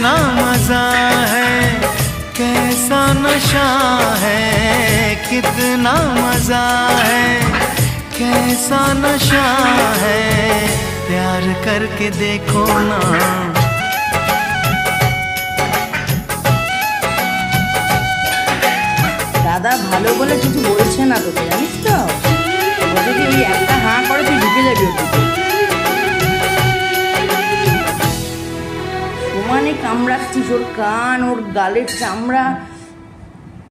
कितना मजा है, कैसा नशा है, कितना मजा है, कैसा नशा है, प्यार करके देखो ना। দাদা ভালো বলে কিছু বলছে না তোকে, জানিস তো? যদি ওই একটা হাঁ করে তুই ঢুকে যাবি ওর দিকে। সমানে কামড়াচ্ছিস ওর কান, ওর গালের চামড়া।